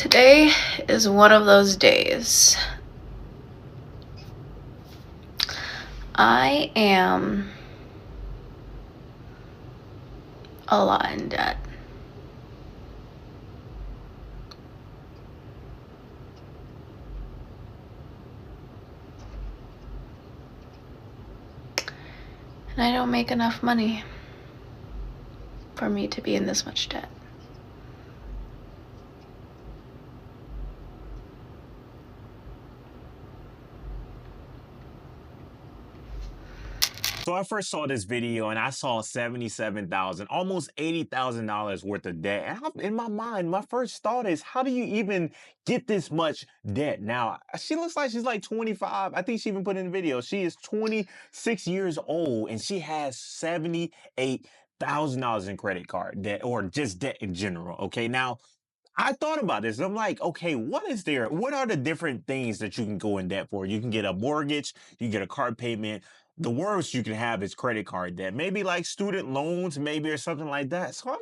Today is one of those days. I am a lot in debt. And I don't make enough money for me to be in this much debt. So I first saw this video and I saw 77,000, almost $80,000 worth of debt. And in my mind, my first thought is, how do you even get this much debt? Now, she looks like she's like 25. I think she even put in the video. She is 26 years old and she has $78,000 in credit card debt, or just debt in general. Okay. Now, I thought about this. I'm like, okay, what are the different things that you can go in debt for? You can get a mortgage, you can get a car payment. The worst you can have is credit card debt, maybe like student loans, maybe, or something like that. So I'm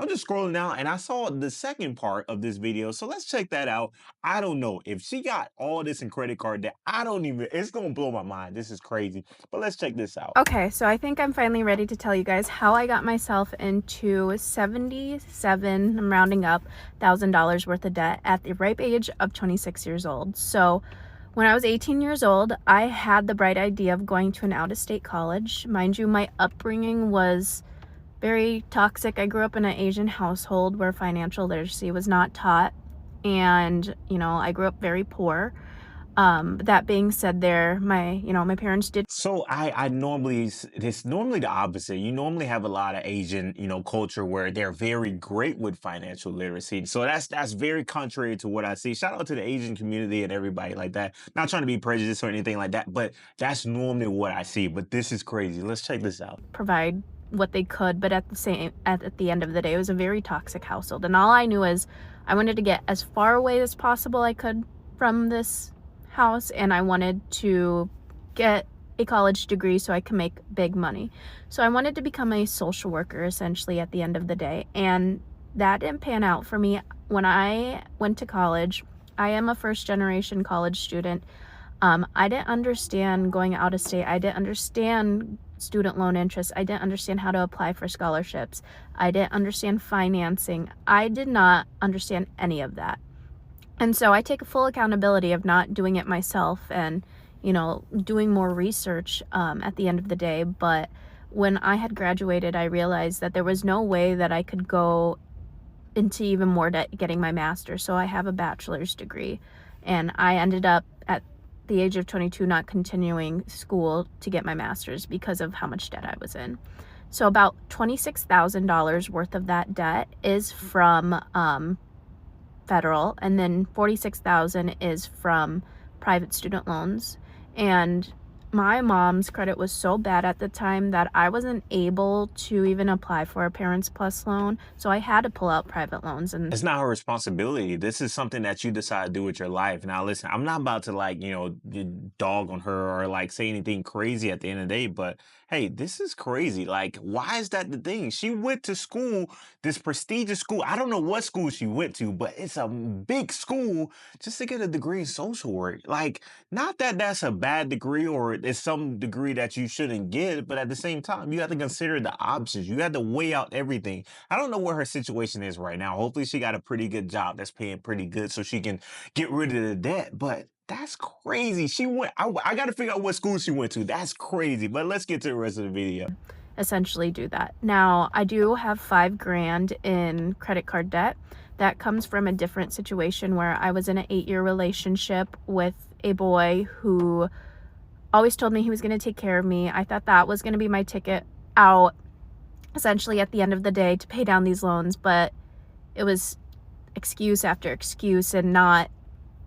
just scrolling down and I saw the second part of this video. So let's check that out. I don't know if she got all this in credit card debt. It's gonna blow my mind. This is crazy. But let's check this out. Okay, so I think I'm finally ready to tell you guys how I got myself into 77, I'm rounding up, $1,000 worth of debt at the ripe age of 26 years old. So when I was 18 years old, I had the bright idea of going to an out-of-state college. Mind you, my upbringing was very toxic. I grew up in an Asian household where financial literacy was not taught, and I grew up very poor. That being said, my parents did. So it's normally the opposite. You normally have a lot of Asian, culture where they're very great with financial literacy. So that's very contrary to what I see. Shout out to the Asian community and everybody like that. Not trying to be prejudiced or anything like that, but that's normally what I see. But this is crazy. Let's check this out. Provide what they could, but at the end of the day, it was a very toxic household, and all I knew is I wanted to get as far away as possible I could from this house, and I wanted to get a college degree so I could make big money. So I wanted to become a social worker essentially at the end of the day, and that didn't pan out for me. When I went to college, I am a first generation college student. I didn't understand going out of state. I didn't understand student loan interest. I didn't understand how to apply for scholarships. I didn't understand financing. I did not understand any of that. And so I take full accountability of not doing it myself and, doing more research at the end of the day. But when I had graduated, I realized that there was no way that I could go into even more debt getting my master's. So I have a bachelor's degree, and I ended up at the age of 22 not continuing school to get my master's because of how much debt I was in. So about $26,000 worth of that debt is from federal, and then 46,000 is from private student loans. And my mom's credit was so bad at the time that I wasn't able to even apply for a Parents Plus loan, so I had to pull out private loans. And It's not her responsibility. This is something that you decide to do with your life. Now, listen, I'm not about to dog on her or like say anything crazy at the end of the day, but hey, this is crazy. Like, why is that the thing? She went to school, this prestigious school. I don't know what school she went to, but it's a big school just to get a degree in social work. Like, not that that's a bad degree or it's some degree that you shouldn't get, but at the same time, you have to consider the options. You have to weigh out everything. I don't know what her situation is right now. Hopefully she got a pretty good job that's paying pretty good so she can get rid of the debt. But that's crazy. I got to figure out what school she went to. That's crazy. But let's get to the rest of the video. essentially do that. Now, I do have $5,000 in credit card debt. That comes from a different situation where I was in an 8-year relationship with a boy who always told me he was going to take care of me. I thought that was going to be my ticket out, essentially, at the end of the day, to pay down these loans, but it was excuse after excuse and not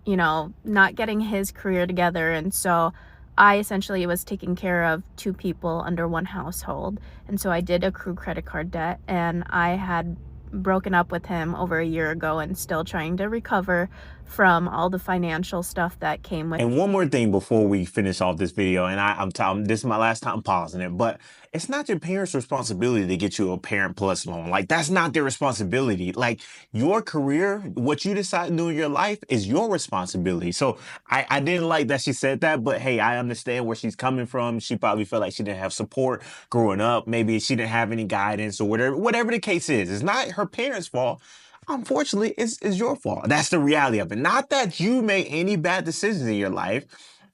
getting his career together. And so I essentially was taking care of two people under one household. And so I did accrue credit card debt, and I had broken up with him over a year ago and still trying to recover from all the financial stuff that came with. And one more thing before we finish off this video, and I'm telling this is my last time pausing it, but it's not your parents' responsibility to get you a Parent Plus loan. Like, that's not their responsibility. Like, your career, what you decide to do in your life is your responsibility. So I didn't like that she said that, but hey, I understand where she's coming from. She probably felt like she didn't have support growing up. Maybe she didn't have any guidance or whatever the case is. It's not her parents' fault. Unfortunately, it's your fault. That's the reality of it. Not that you made any bad decisions in your life.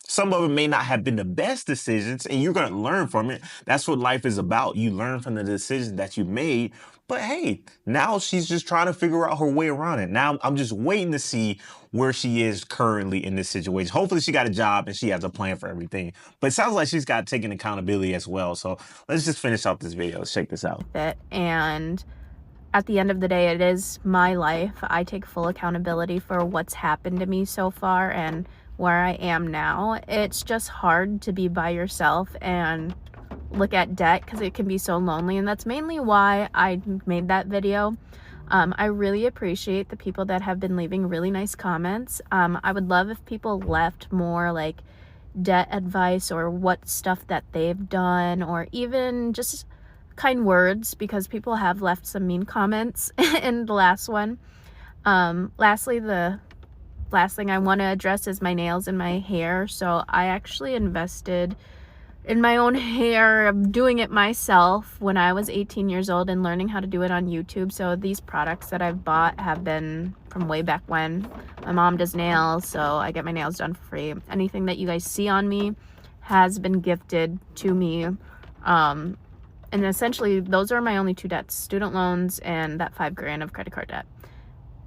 Some of them may not have been the best decisions, and you're going to learn from it. That's what life is about. You learn from the decisions that you made. But hey, now she's just trying to figure out her way around it. Now I'm just waiting to see where she is currently in this situation. Hopefully she got a job and she has a plan for everything. But it sounds like she's got taken accountability as well. So let's just finish out this video. Let's check this out. And at the end of the day, it is my life. I take full accountability for what's happened to me so far and where I am now. It's just hard to be by yourself and look at debt because it can be so lonely, and that's mainly why I made that video. I really appreciate the people that have been leaving really nice comments. I would love if people left more like debt advice or what stuff that they've done, or even just kind words, because people have left some mean comments in the last one. Lastly, the last thing I want to address is my nails and my hair. So I actually invested in my own hair, doing it myself when I was 18 years old and learning how to do it on YouTube. So these products that I've bought have been from way back when. My mom does nails, so I get my nails done for free. Anything that you guys see on me has been gifted to me. And essentially those are my only two debts: student loans and that $5,000 of credit card debt.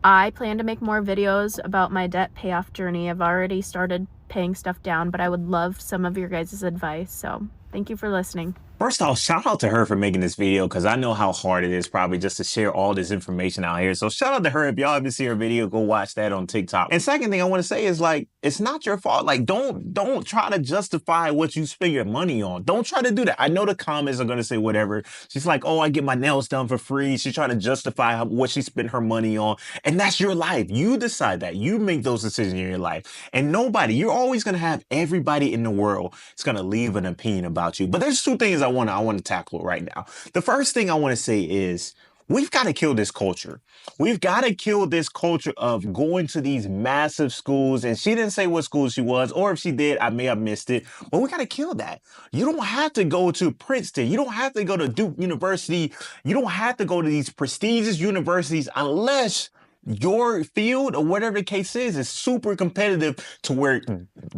I plan to make more videos about my debt payoff journey. I've already started paying stuff down, but I would love some of your guys' advice. So thank you for listening. First off, shout out to her for making this video, because I know how hard it is probably just to share all this information out here. So shout out to her. If y'all haven't seen her video, go watch that on TikTok. And second thing I want to say is, like, it's not your fault. Like, don't try to justify what you spend your money on. Don't try to do that. I know the comments are going to say whatever. She's like, oh, I get my nails done for free. She's trying to justify what she spent her money on. And that's your life. You decide that. You make those decisions in your life. And you're always going to have everybody in the world is going to leave an opinion about you. But there's two things I want to tackle right now. The first thing I want to say is, we've got to kill this culture. We've got to kill this culture of going to these massive schools. And she didn't say what school she was, or if she did, I may have missed it. But we got to kill that. You don't have to go to Princeton. You don't have to go to Duke University. You don't have to go to these prestigious universities unless your field or whatever the case is super competitive to where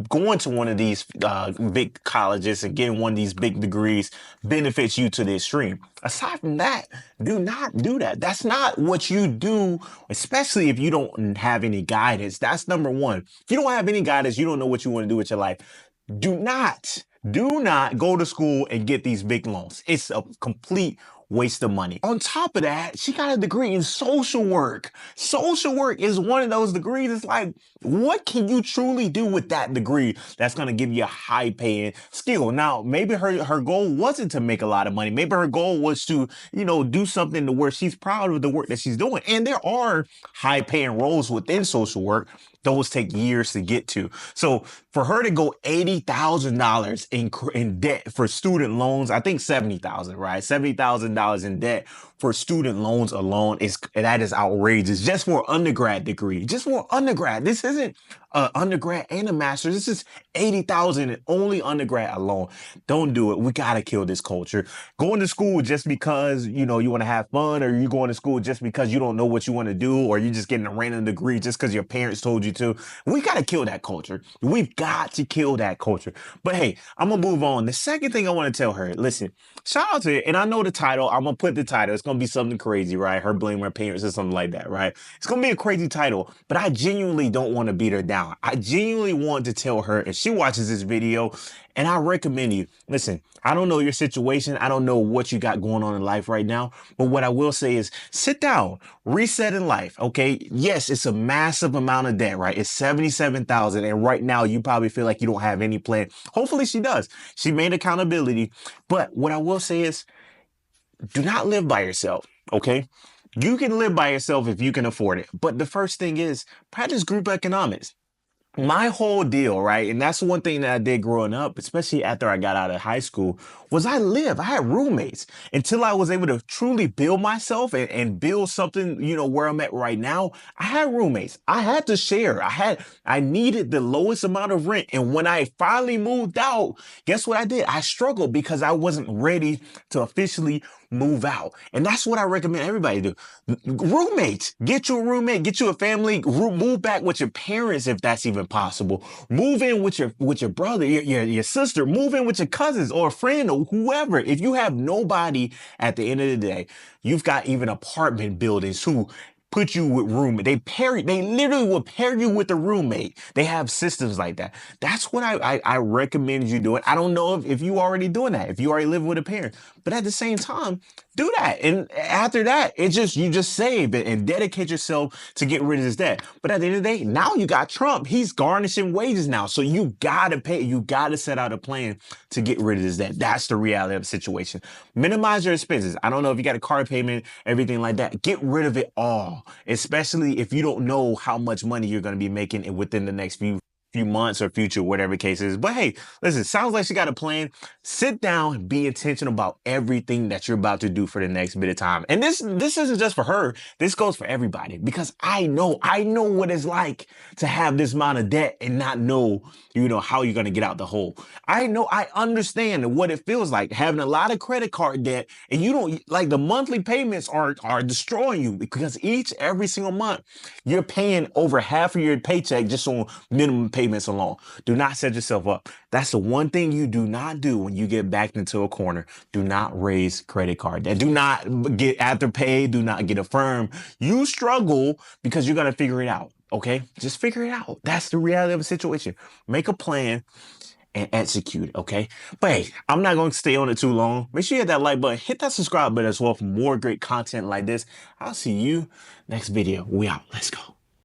going to one of these big colleges and getting one of these big degrees benefits you to the extreme. Aside from that, do not do that. That's not what you do, especially if you don't have any guidance. That's number one. If you don't have any guidance, you don't know what you want to do with your life. Do not go to school and get these big loans. It's a complete waste of money. On top of that, she got a degree in social work. Social work is one of those degrees. It's like, what can you truly do with that degree that's going to give you a high paying skill? Now, maybe her goal wasn't to make a lot of money. Maybe her goal was to, do something to where she's proud of the work that she's doing. And there are high paying roles within social work. Those take years to get to. So for her to go $80,000 in debt for student loans, I think $70,000, right? $70,000 in debt for student loans alone is outrageous. Just for undergrad degree, just for undergrad. This isn't undergrad and a master's. This is $80,000 only undergrad alone. Don't do it. We gotta kill this culture. Going to school just because you want to have fun, or you going to school just because you don't know what you want to do, or you're just getting a random degree just because your parents told you to. We gotta kill that culture. We've got to kill that culture. But hey, I'm gonna move on. The second thing I want to tell her, listen, shout out to it, and I know the title. I'm gonna put the title. It's gonna be something crazy, right? Her blaming her parents or something like that, right? It's gonna be a crazy title, but I genuinely don't want to beat her down. I genuinely want to tell her, if she watches this video, and I recommend you, listen, I don't know your situation. I don't know what you got going on in life right now, but what I will say is sit down, reset in life. Okay. Yes, it's a massive amount of debt, right? It's 77,000. And right now you probably feel like you don't have any plan. Hopefully she does. She made accountability. But what I will say is, do not live by yourself. Okay. You can live by yourself if you can afford it. But the first thing is practice group economics. My whole deal, right? And that's one thing that I did growing up, especially after I got out of high school, was I had roommates until I was able to truly build myself and build something, where I'm at right now. I had roommates. I had to share. I needed the lowest amount of rent. And when I finally moved out, guess what I did? I struggled because I wasn't ready to officially move out. And that's what I recommend everybody do. Roommates, get you a roommate, get you a family, move back with your parents if that's even possible. Move in with your brother, your sister, move in with your cousins or a friend or whoever. If you have nobody at the end of the day, you've got even apartment buildings who put you with roommate. They literally will pair you with a roommate. They have systems like that. That's what I recommend you doing. I don't know if you already doing that, if you already live with a parent, but at the same time, do that. And after that, you just save it and dedicate yourself to get rid of this debt. But at the end of the day, now you got Trump. He's garnishing wages now. So you gotta pay, you gotta set out a plan to get rid of this debt. That's the reality of the situation. Minimize your expenses. I don't know if you got a car payment, everything like that. Get rid of it all, especially if you don't know how much money you're gonna be making within the next few months or future, whatever the case is. But hey, listen, sounds like she got a plan. Sit down and be intentional about everything that you're about to do for the next bit of time. And this isn't just for her. This goes for everybody because I know what it's like to have this amount of debt and not know, how you're going to get out the hole. I understand what it feels like having a lot of credit card debt and you don't like the monthly payments are destroying you because every single month you're paying over half of your paycheck just on minimum payments alone. Do not set yourself up. That's the one thing you do not do when you get backed into a corner. Do not raise credit card debt. Do not get Afterpay. Do not get Affirm. You struggle because you're going to figure it out. Okay? Just figure it out. That's the reality of the situation. Make a plan and execute it, okay? But hey, I'm not going to stay on it too long. Make sure you hit that like button, hit that subscribe button as well for more great content like this. I'll see you next video. We out. Let's go.